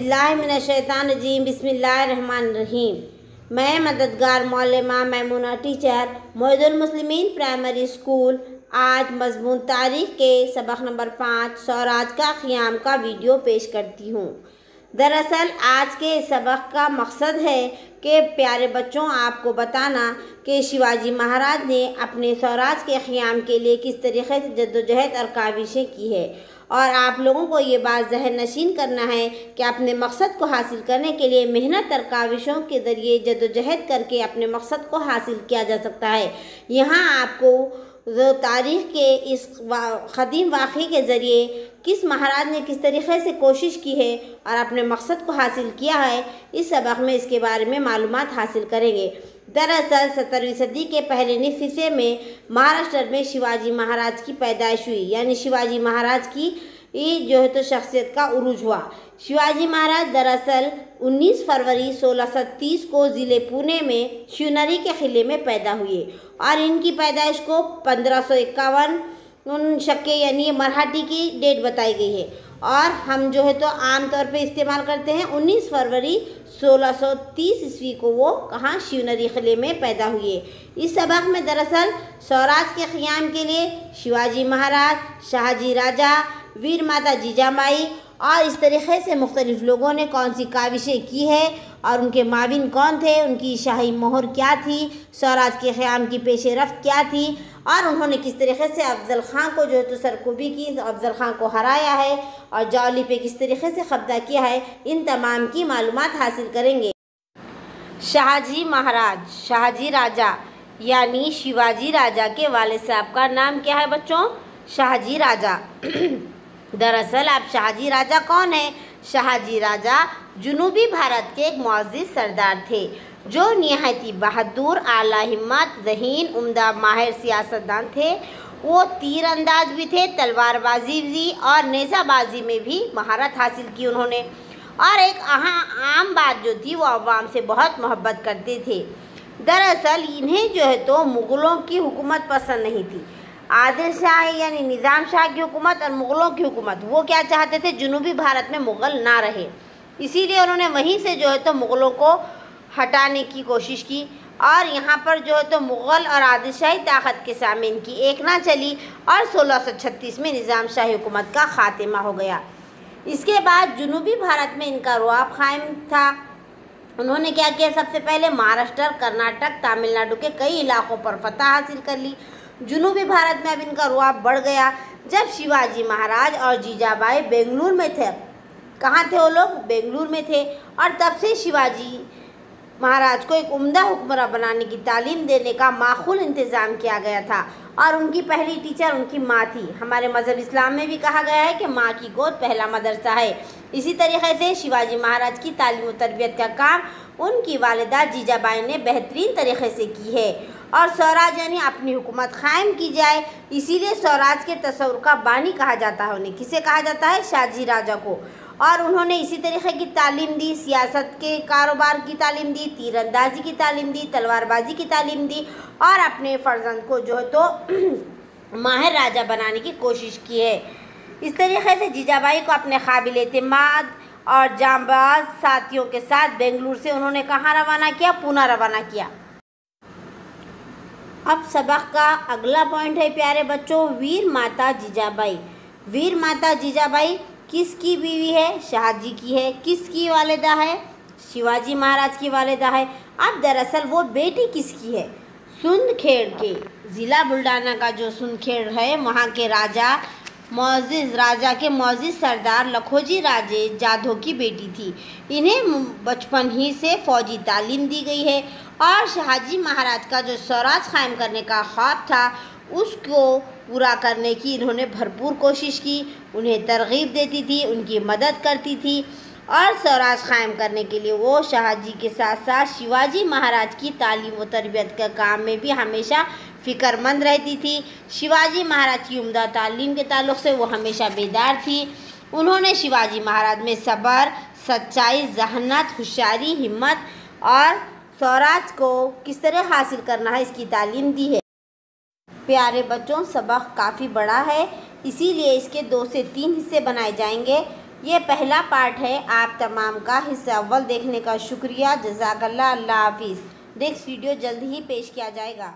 औज़ुबिल्लाहिमिनश्शैतानिर्रजीम बिस्मिल्लाहिर्रहमानिर्रहीम। मैं मददगार मौलमा मैमूना टीचर मोइदुल मुस्लिमीन प्राइमरी स्कूल आज मज़मून तारीख़ के सबक नंबर 5 स्वराज का क़याम का वीडियो पेश करती हूँ। दरअसल आज के इस सबक का मकसद है कि प्यारे बच्चों आपको बताना कि शिवाजी महाराज ने अपने स्वराज के क़याम के लिए किस तरीक़े से जद्दोजहद और काविशें की है, और आप लोगों को ये बात ज़हन नशीन करना है कि अपने मकसद को हासिल करने के लिए मेहनत और काविशों के ज़रिए जद्दोजहद करके अपने मकसद को हासिल किया जा सकता है। यहाँ आपको जो तारीख़ के इस क़दीम वाक़े के ज़रिए किस महाराज ने किस तरीक़े से कोशिश की है और अपने मकसद को हासिल किया है, इस सबक में इसके बारे में मालूमात हासिल करेंगे। दरअसल 17वीं सदी के पहले निस्फ़ हिस्से में महाराष्ट्र में शिवाजी महाराज की पैदाइश हुई, यानी शिवाजी महाराज की जो है तो शख्सियत का उरूज हुआ। शिवाजी महाराज दरअसल 19 फरवरी 1630 को ज़िले पुणे में शिवनेरी के किले में पैदा हुए और इनकी पैदाइश को 1551 शके यानी मराठी की डेट बताई गई है, और हम जो है तो आम तौर पे इस्तेमाल करते हैं 19 फरवरी 1630 ईस्वी को वो कहाँ शिवनेरी किले में पैदा हुए। इस सबक में दरअसल स्वराज के क़याम के लिए शिवाजी महाराज, शाहजी राजा, वीर माता जीजाबाई और इस तरीक़े से मुख्तलिफ़ लोगों ने कौन सी काविशें की है और उनके माविन कौन थे, उनकी शाही मोहर क्या थी, स्वराज के क़याम की पेश रफ्त क्या थी, और उन्होंने किस तरीक़े से अफ़ज़ल ख़ान को जो है तो सरकुबी की, अफ़ज़ल ख़ान को हराया है और जौली पे किस तरीक़े से कब्ज़ा किया है, इन तमाम की मालूमात हासिल करेंगे। शाहजी महाराज, शाहजी राजा यानी शिवाजी राजा के वालिद साहब का नाम क्या है बच्चों? शाहजी राजा। दरअसल आप शाहजी राजा कौन है? शाहजी राजा जुनूबी भारत के एक मुअज़्ज़िज़ सरदार थे जो निहायती बहादुर, आला हिम्मत, ज़हीन, उम्दा, माहिर सियासतदान थे। वो तीर अंदाज भी थे, तलवारबाजी भी और नेज़ाबाजी में भी महारत हासिल की उन्होंने। और एक आम बात जो थी वो अवाम से बहुत मोहब्बत करते थे। दरअसल इन्हें जो है तो मुग़लों की हुकूमत पसंद नहीं थी। आदिल शाह यानी निज़ाम शाह की हुकूमत और मुग़लों की हुकूमत, वो क्या चाहते थे, जुनूबी भारत में मुग़ल ना रहे। इसीलिए उन्होंने वहीं से जो है तो मुग़लों को हटाने की कोशिश की, और यहाँ पर जो है तो मुग़ल और आदिल शाही ताकत के सामने इनकी एक ना चली और 1636 में निज़ाम शाही हुकूमत का ख़ात्मा हो गया। इसके बाद जुनूबी भारत में इनका रुआब कायम था। उन्होंने क्या किया, सबसे पहले महाराष्ट्र, कर्नाटक, तमिलनाडु के कई इलाक़ों पर फतह हासिल कर ली। जुनूबी भारत में अब इनका रुआब बढ़ गया जब शिवाजी महाराज और जीजाबाई बेंगलुरु में थे। कहाँ थे वो लोग? बेंगलुरु में थे। और तब से शिवाजी महाराज को एक उम्दा हुक्मरां बनाने की तालीम देने का माखूल इंतज़ाम किया गया था, और उनकी पहली टीचर उनकी माँ थी। हमारे मज़हब इस्लाम में भी कहा गया है कि माँ की गोद पहला मदरसा है। इसी तरीके से शिवाजी महाराज की तालीम व तरबियत का काम उनकी वालिदा जीजाबाई ने बेहतरीन तरीके से की है। और स्वराज यानी अपनी हुकूमत कायम की जाए, इसीलिए स्वराज के तस्वुर का बानी कहा जाता है उन्हें। किसे कहा जाता है? शाहजी राजा को। और उन्होंने इसी तरीके की तालीम दी, सियासत के कारोबार की तालीम दी, तीरंदाजी की तालीम दी, तलवारबाजी की तालीम दी, और अपने फ़र्जंद को जो है तो माहिर राजा बनाने की कोशिश की है। इस तरीके से जीजाबाई को अपने काबिल एतमाद और जांबाज साथियों के साथ बेंगलुरु से उन्होंने कहाँ रवाना किया? पूना रवाना किया। अब सबक का अगला पॉइंट है प्यारे बच्चों, वीर माता जीजाबाई। वीर माता जीजाबाई किसकी बीवी है? शाहजी की है। किसकी वालिदा है? शिवाजी महाराज की वालिदा है। अब दरअसल वो बेटी किसकी है? सुंदखेड़ के, ज़िला बुल्ढाना का जो सुंदखेड़ है, वहाँ के राजा मुअज़्ज़िज़ राजा के मुअज़्ज़िज़ सरदार लखोजी राजे जाधव की बेटी थी। इन्हें बचपन ही से फ़ौजी तालीम दी गई है, और शाहजी महाराज का जो स्वराज कायम करने का ख्वाब था उसको पूरा करने की इन्होंने भरपूर कोशिश की। उन्हें तरग़ीब देती थी, उनकी मदद करती थी, और स्वराज कायम करने के लिए वो शाहजी के साथ साथ शिवाजी महाराज की तालीम व तरबियत के काम में भी हमेशा फ़िक्रमंद रहती थी। शिवाजी महाराज की उम्दा तालीम के ताल्लुक़ से वो हमेशा बेदार थी। उन्होंने शिवाजी महाराज में सब्र, सच्चाई, ज़हानत, होशियारी, हिम्मत और स्वराज को किस तरह हासिल करना है इसकी तालीम दी है। प्यारे बच्चों, सबक काफ़ी बड़ा है, इसीलिए इसके 2 से 3 हिस्से बनाए जाएंगे। ये पहला पार्ट है। आप तमाम का हिस्सा अव्वल देखने का शुक्रिया। जज़ाकल्लाह। अल्लाह हाफिज़। नेक्स्ट वीडियो जल्द ही पेश किया जाएगा।